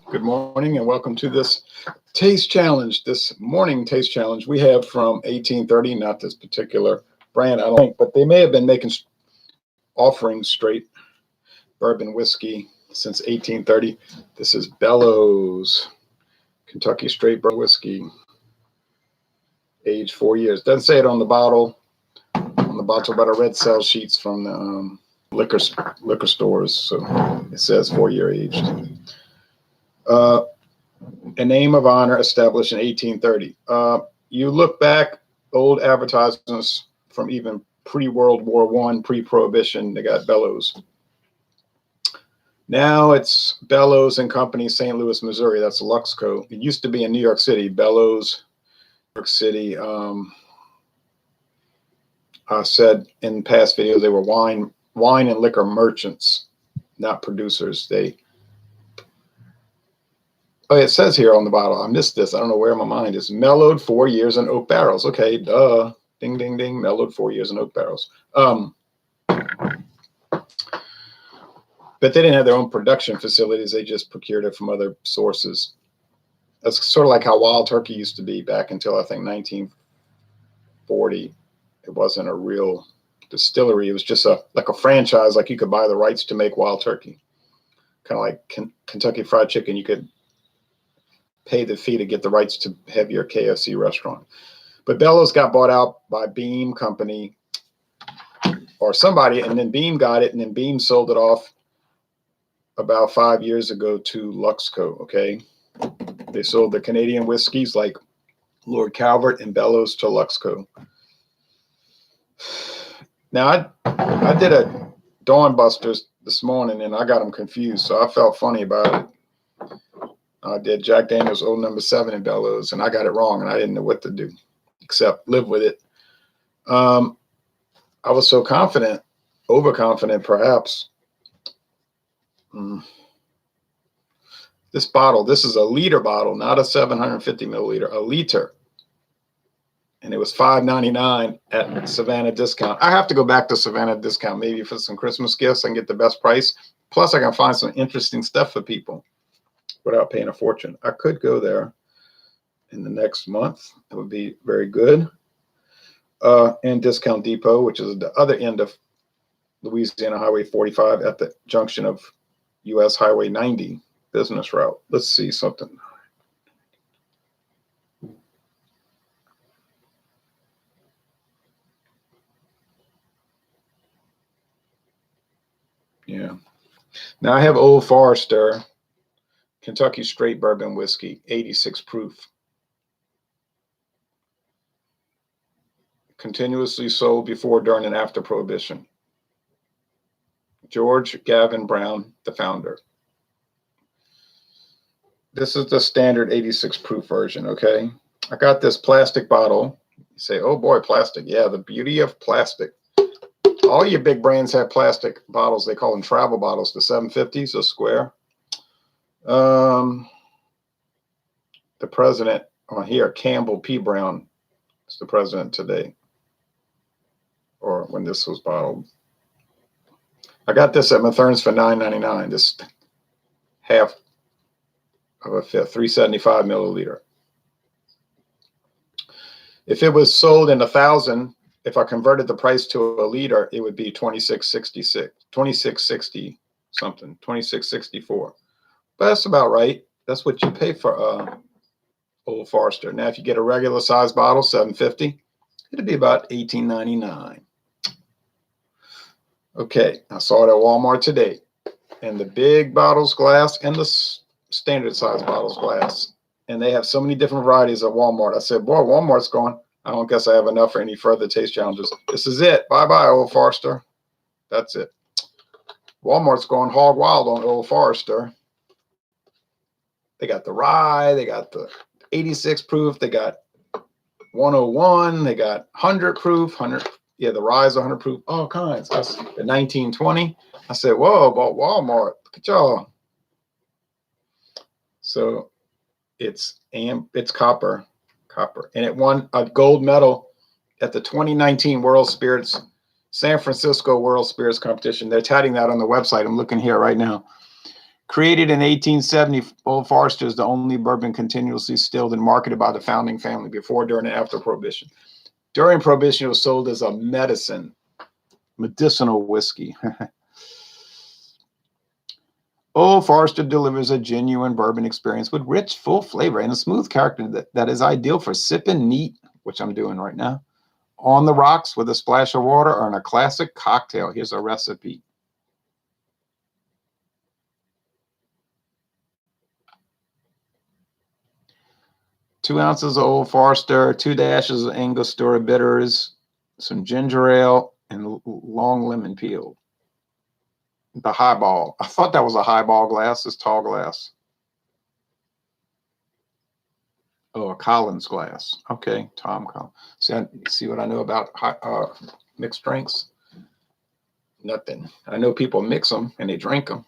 Good morning and welcome to this taste challenge. This morning taste challenge we have from 1830, not this particular brand, I don't think, but they may have been offering straight bourbon whiskey since 1830. This is Bellows, Kentucky straight bourbon whiskey, aged 4 years. Doesn't say it on the bottle. On the bottle, but I read sales sheets from the liquor stores, so it says 4 year aged. A name of honor established in 1830. You look back, old advertisements from even pre-World War I, pre-Prohibition, they got Bellows. Now it's Bellows and Company, St. Louis, Missouri. That's Luxco. It used to be in New York City, Bellows, New York City. I said in past videos they were wine and liquor merchants, not producers. It says here on the bottle, I missed this. I don't know where my mind is. Mellowed 4 years in oak barrels. Okay, duh. Ding, ding, ding. Mellowed 4 years in oak barrels. But they didn't have their own production facilities. They just procured it from other sources. That's sort of like how Wild Turkey used to be back until I think 1940. It wasn't a real distillery. It was just like a franchise. Like you could buy the rights to make Wild Turkey. Kind of like Kentucky Fried Chicken. You could pay the fee to get the rights to have your KFC restaurant. But Bellows got bought out by Beam Company or somebody, and then Beam got it, and then Beam sold it off about 5 years ago to Luxco, okay? They sold the Canadian whiskeys like Lord Calvert and Bellows to Luxco. Now, I did a Dawn Busters this morning, and I got them confused, so I felt funny about it. I did Jack Daniel's Old No. 7 in Bellows, and I got it wrong, and I didn't know what to do except live with it. I was so confident, overconfident perhaps. This bottle, this is a liter bottle, not a 750 milliliter, a liter. And it was $5.99 at Savannah Discount. I have to go back to Savannah Discount maybe for some Christmas gifts and get the best price. Plus, I can find some interesting stuff for people without paying a fortune. I could go there in the next month. It would be very good. And Discount Depot, which is the other end of Louisiana Highway 45 at the junction of US Highway 90 business route. Let's see something. Yeah. Now I have Old Forester, Kentucky straight bourbon whiskey, 86 proof. Continuously sold before, during, and after Prohibition. George Gavin Brown, the founder. This is the standard 86 proof version, okay? I got this plastic bottle. You say, oh boy, plastic. Yeah, the beauty of plastic. All your big brands have plastic bottles. They call them travel bottles. The 750s, a square. The president on here, Campbell P. Brown, is the president today, or when this was bottled. I got this at Mathern's for $9.99. This half of a fifth, 375 milliliter. If it was sold in 1,000, if I converted the price to a liter, it would be $26.66, $26.60 something, $26.64. But that's about right. That's what you pay for Old Forester. Now, if you get a regular size bottle, $7.50, it'd be about $18.99. Okay, I saw it at Walmart today. And the big bottles glass and the standard size bottles glass. And they have so many different varieties at Walmart. I said, boy, Walmart's gone. I don't guess I have enough for any further taste challenges. This is it. Bye-bye, Old Forester. That's it. Walmart's going hog wild on Old Forester. They got the rye. They got the 86 proof. They got 101. They got 100 proof. 100. Yeah, the rye is 100 proof. All kinds. That's the 1920. I said, whoa, about Walmart. Look at y'all. So it's copper, and it won a gold medal at the 2019 San Francisco World Spirits Competition. They're touting that on the website. I'm looking here right now. Created in 1870, Old Forester is the only bourbon continuously distilled and marketed by the founding family before, during, and after Prohibition. During Prohibition, it was sold as a medicinal whiskey. Old Forester delivers a genuine bourbon experience with rich, full flavor and a smooth character that is ideal for sipping neat, which I'm doing right now, on the rocks with a splash of water, or in a classic cocktail. Here's a recipe. Two ounces of Old Forester, 2 dashes of Angostura bitters, some ginger ale, and long lemon peel. The highball. I thought that was a highball glass. It's tall glass. Oh, a Collins glass. Okay, Tom Collins. See what I know about mixed drinks? Nothing. I know people mix them and they drink them.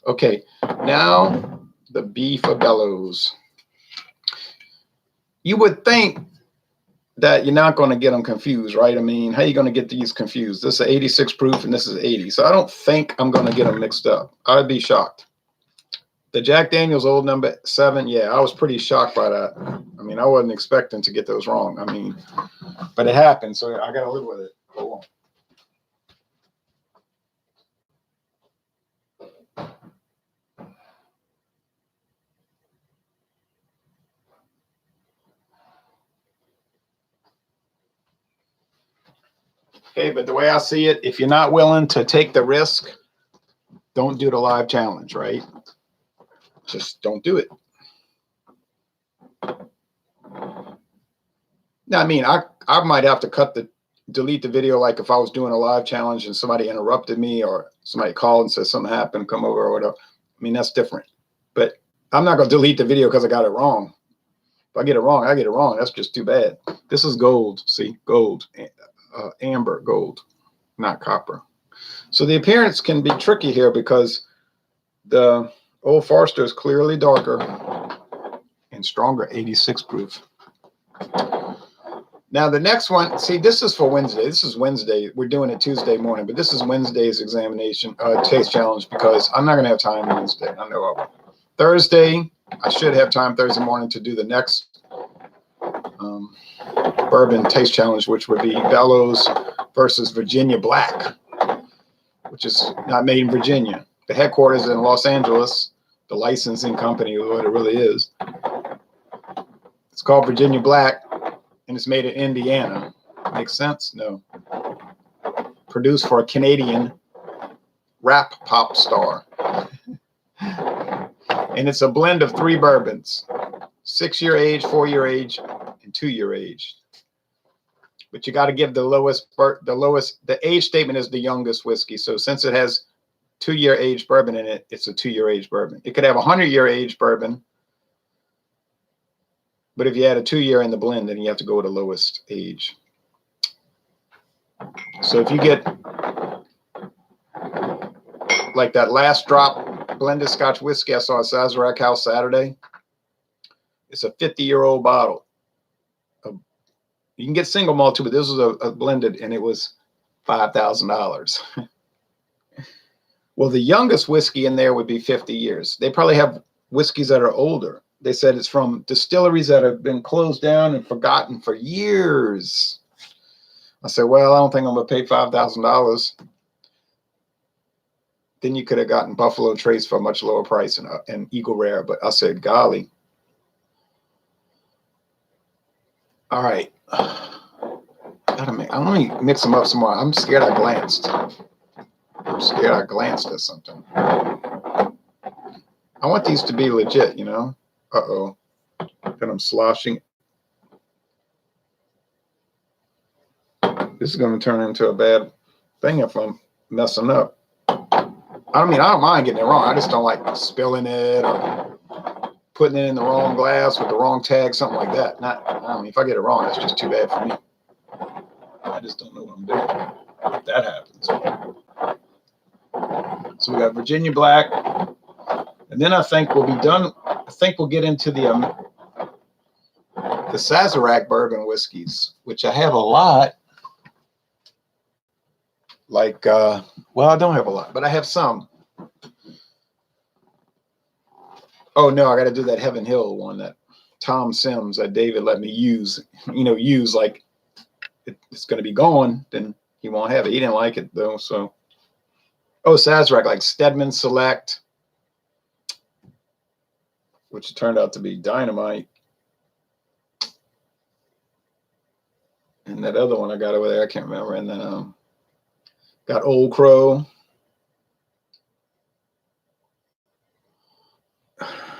Okay, now the beef of Bellows. You would think that you're not going to get them confused, right? I mean, how are you going to get these confused? This is 86 proof and this is 80. So I don't think I'm going to get them mixed up. I'd be shocked. The Jack Daniel's Old Number 7, yeah, I was pretty shocked by that. I mean, I wasn't expecting to get those wrong. I mean, but it happened, so I got to live with it. Hold on. Okay, but the way I see it, if you're not willing to take the risk, don't do the live challenge, right? Just don't do it. Now, I mean, I might have to delete the video, like if I was doing a live challenge and somebody interrupted me or somebody called and said something happened, come over or whatever. I mean, that's different. But I'm not going to delete the video because I got it wrong. If I get it wrong, I get it wrong. That's just too bad. This is gold. See, gold, amber gold, not copper. So the appearance can be tricky here because the Old Forester is clearly darker and stronger, 86 proof. Now the next one, see, this is for Wednesday. This is Wednesday. We're doing it Tuesday morning, but this is Wednesday's examination, taste challenge, because I'm not going to have time Wednesday. I know I will. Thursday, I should have time Thursday morning to do the next bourbon taste challenge, which would be Bellows versus Virginia Black, which is not made in Virginia. The headquarters is in Los Angeles. The licensing company, what it really is. It's called Virginia Black, and it's made in Indiana. Makes sense? No. Produced for a Canadian rap pop star. And it's a blend of 3 bourbons: 6-year age, 4-year age, and 2-year age. But you got to give the lowest. The age statement is the youngest whiskey. So since it has 2-year age bourbon in it, it's a 2-year age bourbon. It could have a 100-year age bourbon, but if you add a 2-year in the blend, then you have to go with the lowest age. So if you get like that last drop blended Scotch whiskey I saw at Sazerac House Saturday, it's a 50-year-old bottle. You can get single malt too, but this was a blended, and it was $5,000. Well, the youngest whiskey in there would be 50 years. They probably have whiskeys that are older. They said it's from distilleries that have been closed down and forgotten for years. I said, well, I don't think I'm going to pay $5,000. Then you could have gotten Buffalo Trace for a much lower price and Eagle Rare. But I said, golly. All right. Let me mix them up some more. I'm scared I glanced. At something. I want these to be legit, you know. Uh-oh. Then I'm sloshing. This is going to turn into a bad thing if I'm messing up. I mean, I don't mind getting it wrong. I just don't like spilling it or putting it in the wrong glass with the wrong tag, something like that. I mean, if I get it wrong, that's just too bad for me. I just don't know what I'm doing if that happens. So we got Virginia Black, and then I think we'll be done. I think we'll get into the Sazerac bourbon whiskeys, which I have a lot. Like, well, I don't have a lot, but I have some. Oh no, I got to do that Heaven Hill one that Tom Sims that David let me use. Use like it's going to be gone, then he won't have it. He didn't like it though. So, oh, Sazerac, like Stedman Select, which turned out to be dynamite. And that other one I got over there, I can't remember. And then got Old Crow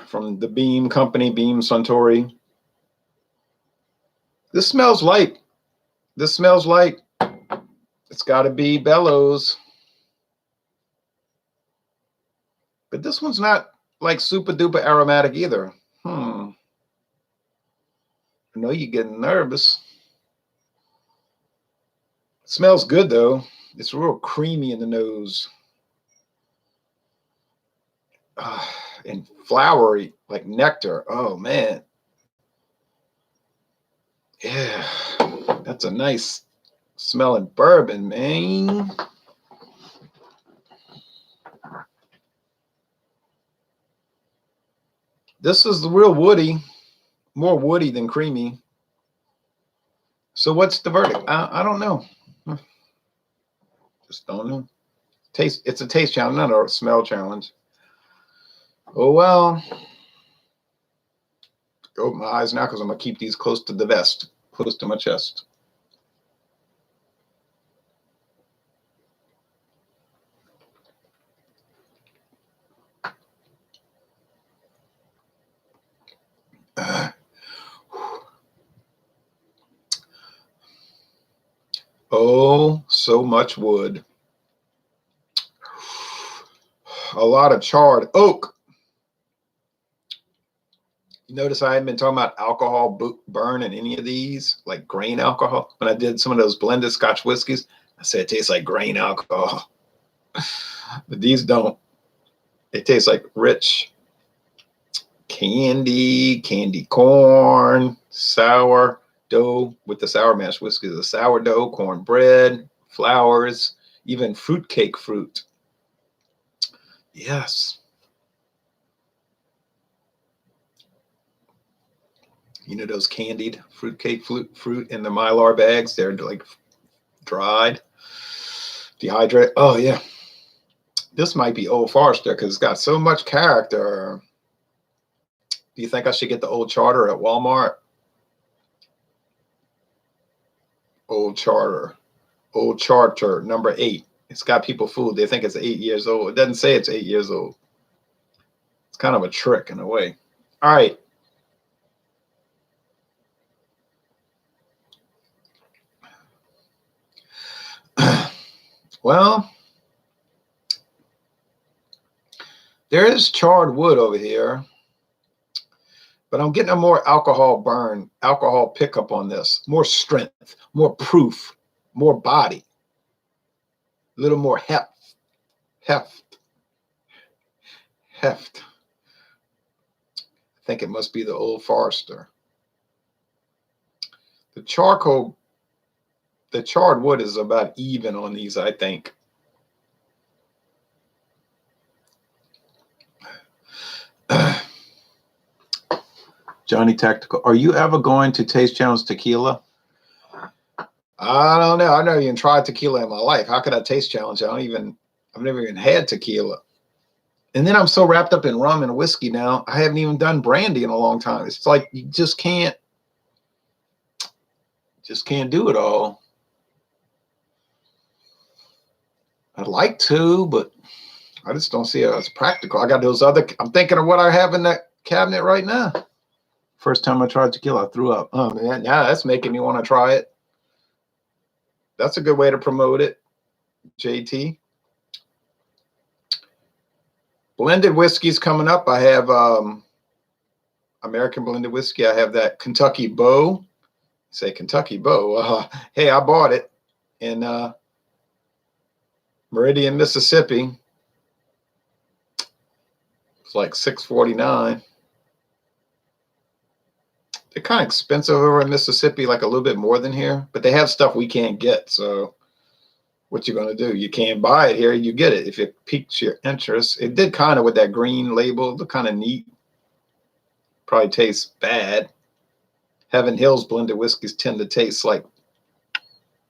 from the Beam Company, Beam Suntory. This smells like it's got to be Bellows. But this one's not like super duper aromatic either. I know you're getting nervous. It smells good though. It's real creamy in the nose. And flowery, like nectar. Oh man. Yeah. That's a nice smelling bourbon, man. This is the real woody, more woody than creamy. So what's the verdict? I don't know. Just don't know. Taste. It's a taste challenge, not a smell challenge. Oh well. Open my eyes now because I'm gonna keep these close to the vest, close to my chest. Oh, so much wood. A lot of charred oak. You notice I haven't been talking about alcohol burn in any of these, like grain alcohol. When I did some of those blended Scotch whiskeys, I said it tastes like grain alcohol. But these don't. It tastes like rich candy corn, sour dough with the sour mash whiskey, the sourdough, cornbread, flowers, even fruitcake fruit. Yes. You know those candied fruitcake fruit in the Mylar bags? They're like dried, dehydrated. Oh yeah. This might be Old Forester because it's got so much character. Do you think I should get the Old Charter at Walmart? Old Charter number 8. It's got people fooled. They think it's 8 years old. It doesn't say it's 8 years old. It's kind of a trick in a way. All right. Well, there is charred wood over here, but I'm getting a more alcohol burn, alcohol pickup on this. More strength, more proof, more body, a little more heft. I think it must be the Old Forester. The charred wood is about even on these, I think. Johnny Tactical, are you ever going to taste challenge tequila? I don't know. I've never even tried tequila in my life. How could I taste challenge? I've never even had tequila. And then I'm so wrapped up in rum and whiskey now, I haven't even done brandy in a long time. It's like you just can't do it all. I'd like to, but I just don't see it as practical. I got those other, I'm thinking of what I have in that cabinet right now. First time I tried tequila, I threw up. Oh man, now that's making me want to try it. That's a good way to promote it, JT. Blended whiskeys coming up. I have American blended whiskey. I have that Kentucky Bow. Say Kentucky Bow. Hey, I bought it in Meridian, Mississippi. It's like $6.49. They're kind of expensive over in Mississippi, like a little bit more than here, but they have stuff we can't get. So what you going to do? You can't buy it here. You get it if it piques your interest. It did kind of with that green label, look kind of neat. Probably tastes bad. Heaven Hills blended whiskeys tend to taste like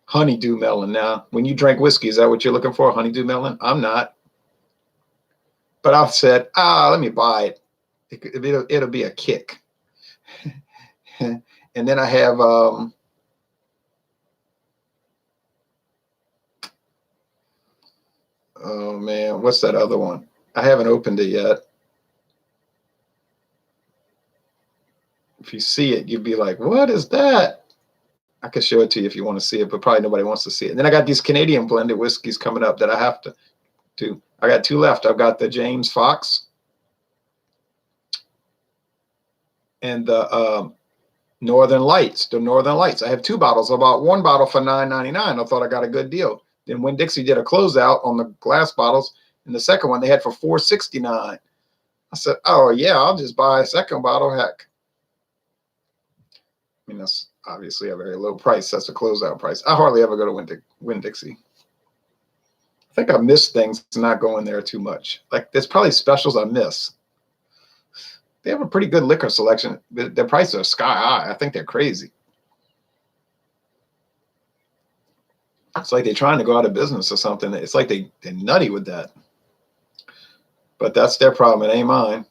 honeydew melon. Now, when you drink whiskey, is that what you're looking for? Honeydew melon? I'm not. But I said, let me buy it. It'll be a kick. And then I have oh man, what's that other one? I haven't opened it yet. If you see it, you'd be like, what is that? I could show it to you if you want to see it, but probably nobody wants to see it. And then I got these Canadian blended whiskeys coming up that I have to do. I got 2 left. I've got the James Fox and the Northern Lights. The Northern Lights. I have 2 bottles. I bought 1 bottle for $9.99. I thought I got a good deal. Then when Dixie did a closeout on the glass bottles, and the second one they had for $4.69. I said, oh yeah, I'll just buy a second bottle. Heck. I mean, that's obviously a very low price. That's a closeout price. I hardly ever go to Winn-Dixie. I think I miss things not going there too much. Like, there's probably specials I miss. They have a pretty good liquor selection. Their prices are sky high. I think they're crazy. It's like they're trying to go out of business or something. It's like they're nutty with that. But that's their problem. It ain't mine.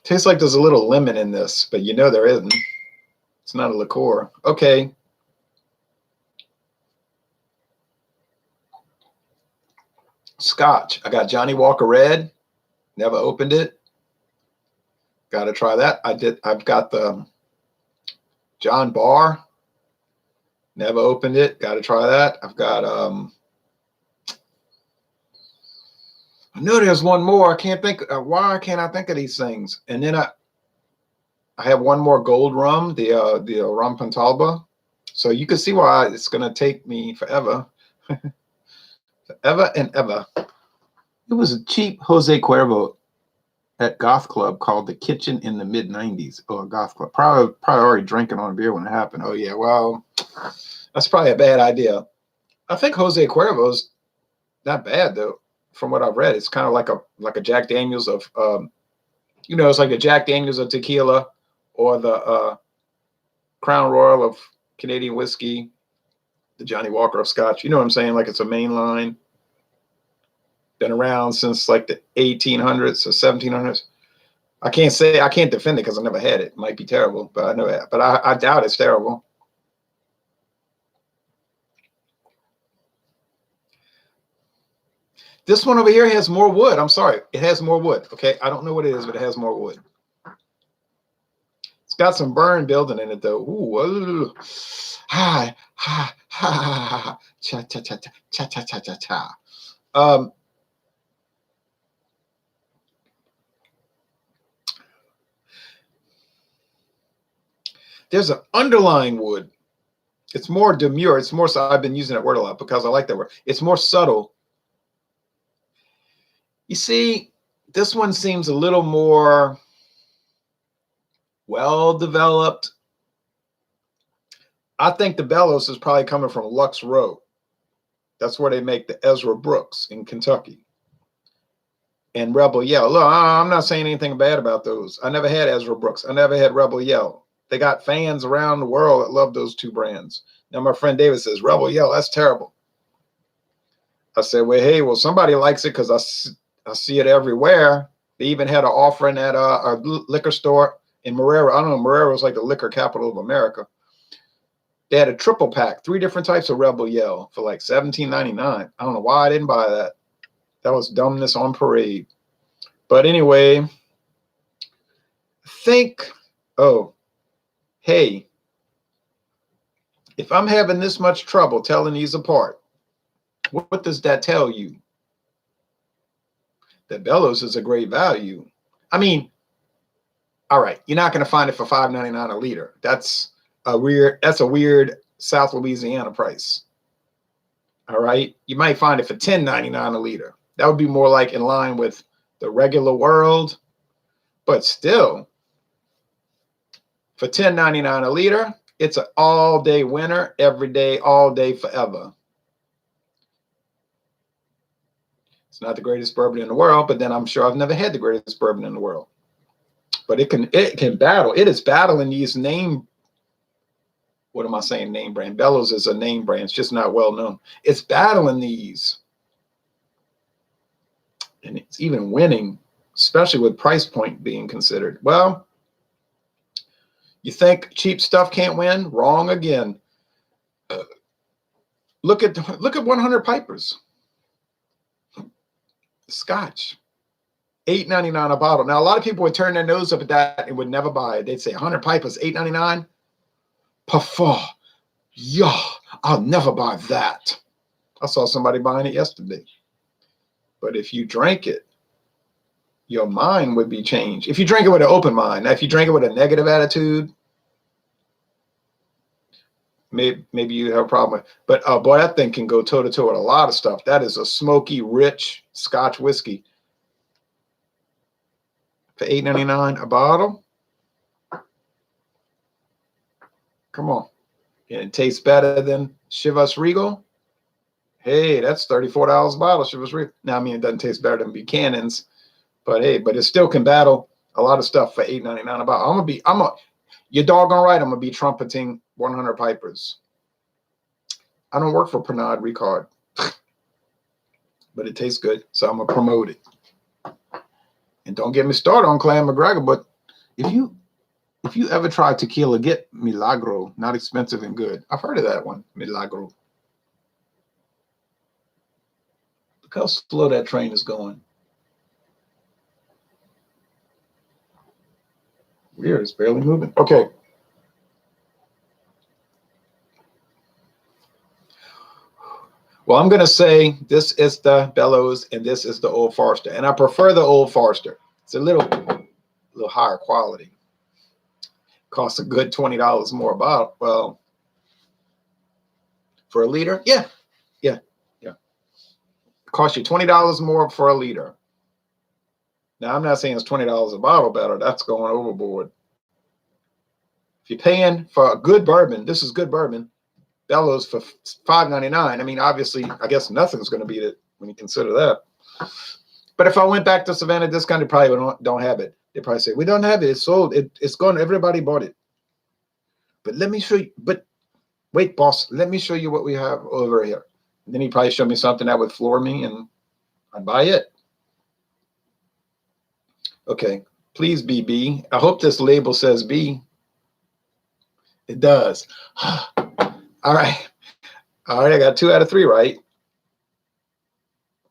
Tastes like there's a little lemon in this, but you know there isn't. It's not a liqueur. Okay. Scotch. I got Johnny Walker Red. Never opened it. Got to try that. I've got the John Barr. Never opened it. Got to try that. I've got I know there's one more. I can't think. Why can't I think of these things? And then I have one more gold rum, the Rum Pontalba. So you can see why it's going to take me forever. Forever and ever. It was a cheap Jose Cuervo at Goth Club called The Kitchen in the mid-90s. Oh, Goth Club. Probably already drinking on a beer when it happened. Oh, yeah. Well, that's probably a bad idea. I think Jose Cuervo's not bad, though. From what I've read, it's kind of like a Jack Daniels of, it's like a Jack Daniels of tequila or the Crown Royal of Canadian whiskey, the Johnny Walker of Scotch. You know what I'm saying? Like it's a main line. Been around since like the 1800s or 1700s. I can't defend it because I never had it. It might be terrible, but I know that. But I doubt it's terrible. This one over here has more wood. I'm sorry. It has more wood. Okay. I don't know what it is, but it has more wood. It's got some burn building in it, though. Ooh. Hi. Ha. Ha. Cha. Cha. Cha. Cha. Cha. Cha. Cha. Cha. There's an underlying wood. It's more demure. It's more so. I've been using that word a lot because I like that word. It's more subtle. You see, this one seems a little more well-developed. I think the Bellows is probably coming from Luxco. That's where they make the Ezra Brooks in Kentucky. And Rebel Yell. Look, I'm not saying anything bad about those. I never had Ezra Brooks. I never had Rebel Yell. They got fans around the world that love those 2 brands. Now, my friend David says, Rebel Yell, that's terrible. I said, well, hey, somebody likes it because I see it everywhere. They even had an offering at a liquor store in Marrero. I don't know. Marrero was like the liquor capital of America. They had a triple pack, 3 different types of Rebel Yell for like $17.99. I don't know why I didn't buy that. That was dumbness on parade. But anyway, I think, hey, if I'm having this much trouble telling these apart, what does that tell you? That Bellows is a great value. I mean, all right, you're not going to find it for $5.99 a liter. That's a weird South Louisiana price. All right, you might find it for $10.99 a liter. That would be more like in line with the regular world, but still, for $10.99 a liter, it's an all-day winner, every day, all day, forever. not the greatest bourbon in the world, but then I'm sure I've never had the greatest bourbon in the world. But it can battle. It is battling these name. What am I saying? Name brand. Bellows is a name brand. It's just not well known. It's battling these, and it's even winning, especially with price point being considered. Well, you think cheap stuff can't win? Wrong again. Look at 100 Pipers. Scotch, $8.99 a bottle. Now a lot of people would turn their nose up at that and would never buy it. They'd say 100 Pipers, $8.99. Parfois, yeah, I'll never buy that. I saw somebody buying it yesterday. But if you drank it, your mind would be changed. If you drink it with an open mind. Now, if you drink it with a negative attitude, maybe you have a problem with. But boy, that thing can go toe to toe with a lot of stuff. That is a smoky, rich Scotch whiskey for $8.99 a bottle. Come on, and it tastes better than Chivas Regal. Hey, that's $34 a bottle, Chivas Regal. Now, I mean, it doesn't taste better than Buchanan's, but hey, but it still can battle a lot of stuff for $8.99 a bottle. You're doggone right. I'm gonna be trumpeting 100 Pipers. I don't work for Pernod Ricard, but it tastes good, so I'm gonna promote it. And don't get me started on Clan McGregor, but if you ever try tequila, get Milagro, not expensive and good. I've heard of that one, Milagro. Look how slow that train is going. Weird, it's barely moving. Okay. Well, I'm going to say this is the Bellows and this is the Old Forester. And I prefer the Old Forester. It's a little higher quality. Costs a good $20 more a bottle. Well, for a liter? Yeah. Cost you $20 more for a liter. Now, I'm not saying it's $20 a bottle better. That's going overboard. If you're paying for a good bourbon, this is good bourbon, Bellows for $5.99. I mean, obviously, I guess nothing's going to beat it when you consider that. But if I went back to Savannah Discount, they probably don't have it. They probably say, we don't have it. It's sold. It's gone. Everybody bought it. But let me show you. But wait, boss, let me show you what we have over here. And then he'd probably show me something that would floor me, and I'd buy it. Okay, please be B. I hope this label says B. It does. All right, I got 2 out of 3 right.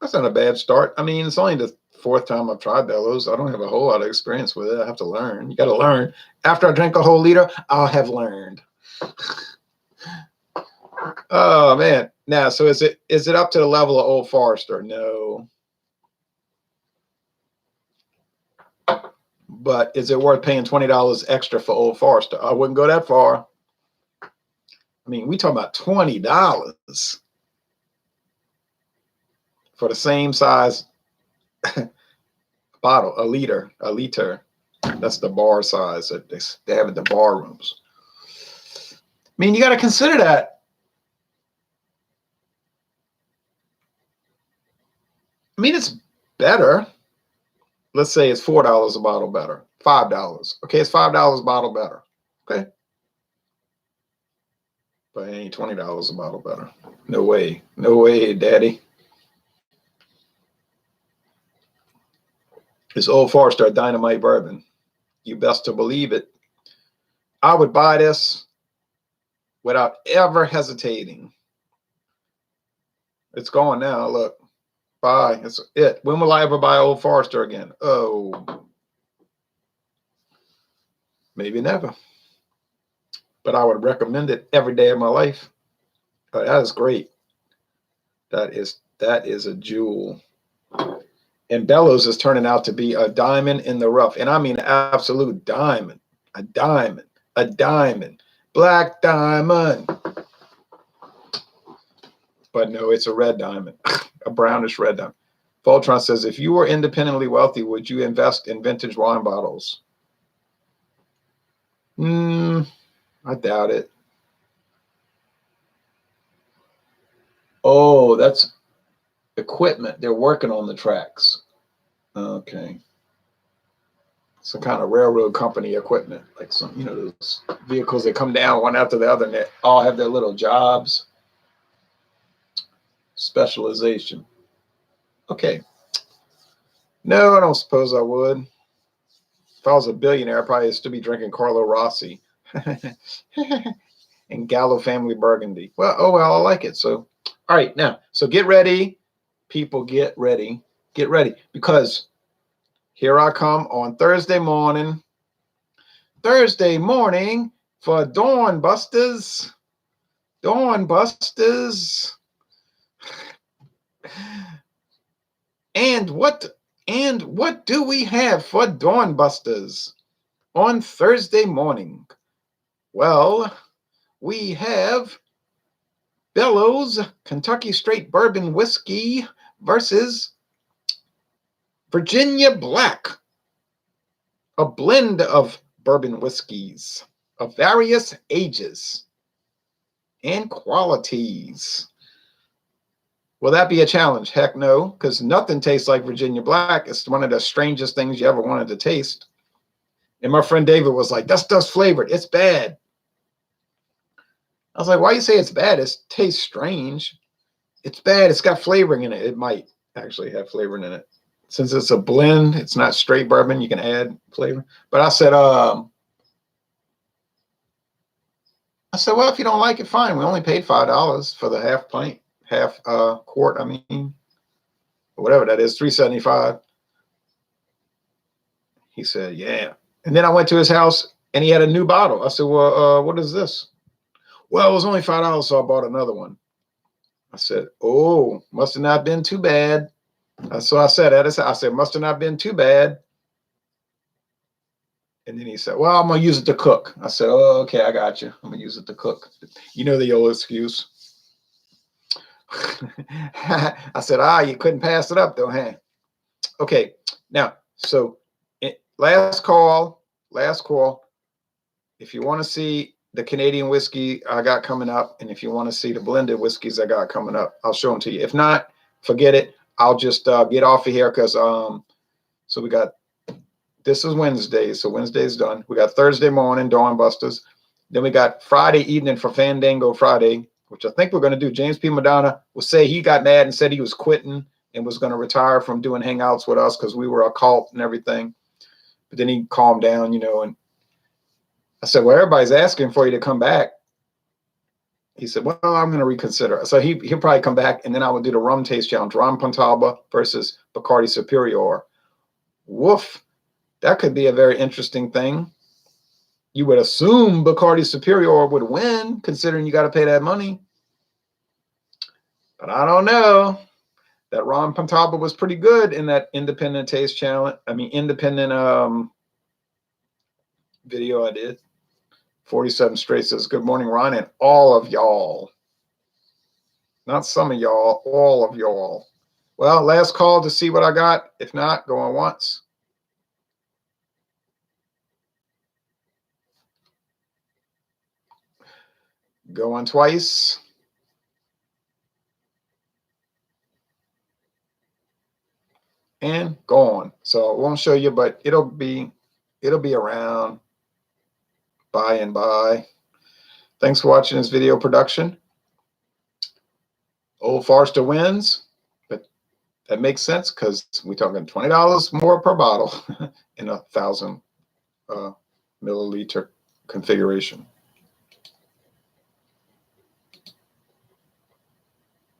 That's not a bad start. I mean, it's only the 4th time I've tried Bellows. I don't have a whole lot of experience with it. I have to learn. You got to learn. After I drink a whole liter, I'll have learned. Oh man. Now, so is it up to the level of Old Forester? No. But is it worth paying $20 extra for Old Forester? I wouldn't go that far. I mean, we talking about $20 for the same size bottle, a liter. That's the bar size that they have at the bar rooms. I mean, you got to consider that. I mean, it's better. Let's say it's $4 a bottle better. $5. Okay, it's $5 a bottle better. Okay. But it ain't $20 a bottle better. No way. No way, daddy. It's Old Forester Dynamite Bourbon. You best to believe it. I would buy this without ever hesitating. It's gone now. Look. Buy. It's it. When will I ever buy Old Forester again? Oh, maybe never. But I would recommend it every day of my life. Oh, that is great. That is a jewel. And Bellows is turning out to be a diamond in the rough. And I mean absolute diamond. A diamond. A diamond. Black diamond. But no, it's a red diamond. A brownish red diamond. Voltron says, if you were independently wealthy, would you invest in vintage wine bottles? I doubt it. Oh, equipment. They're working on the tracks. Okay. Some kind of railroad company equipment, like some, those vehicles that come down one after the other, and they all have their little jobs. Specialization. Okay. No, I don't suppose I would. If I was a billionaire, I'd probably still be drinking Carlo Rossi and Gallo Family Burgundy. Well, I like it. So, all right, now, so get ready, people, get ready, because here I come on Thursday morning for Dawn Busters. And what do we have for Dawn Busters on Thursday morning? Well, we have Bellows Kentucky Straight Bourbon Whiskey versus Virginia Black, a blend of bourbon whiskeys of various ages and qualities. Will that be a challenge? Heck no, because nothing tastes like Virginia Black. It's one of the strangest things you ever wanted to taste. And my friend David was like, that stuff's flavored. It's bad. I was like, why you say it's bad? It tastes strange. It's bad. It's got flavoring in it. It might actually have flavoring in it. Since it's a blend, it's not straight bourbon, you can add flavor. But I said, well, if you don't like it, fine. We only paid $5 for the half quart, I mean, whatever that is, $3.75. He said, yeah. And then I went to his house and he had a new bottle. I said, well, what is this? Well, it was only $5, so I bought another one. I said, oh, must have not been too bad. So I said, must have not been too bad. And then he said, well, I'm going to use it to cook. I said, oh, okay, I got you. I'm going to use it to cook. You know the old excuse. I said, you couldn't pass it up though, huh? Okay, now, so last call. If you want to see the Canadian whiskey I got coming up, and if you want to see the blended whiskeys I got coming up, I'll show them to you. If not, forget it. I'll just get off of here because so we got, this is Wednesday, so Wednesday's done. We got Thursday morning, Dawn Busters. Then we got Friday evening for Fandango Friday, which I think we're going to do. James P. Madonna will say he got mad and said he was quitting and was going to retire from doing hangouts with us because we were a cult and everything. But then he calmed down, and I said, well, everybody's asking for you to come back. He said, well, I'm going to reconsider. So he'll probably come back, and then I will do the rum taste challenge, Ron Pontalba versus Bacardi Superior. Woof. That could be a very interesting thing. You would assume Bacardi Superior would win, considering you got to pay that money. But I don't know. That Ron Pontalba was pretty good in that independent taste challenge. I mean, independent video I did. 47 Straight says, good morning, Ron, and all of y'all. Not some of y'all, all of y'all. Well, last call to see what I got. If not, going once. Going twice. And gone. So I won't show you, but it'll be around by and by. Thanks for watching this video production. Old Forester wins, but that makes sense because we're talking $20 more per bottle in 1,000 milliliter configuration.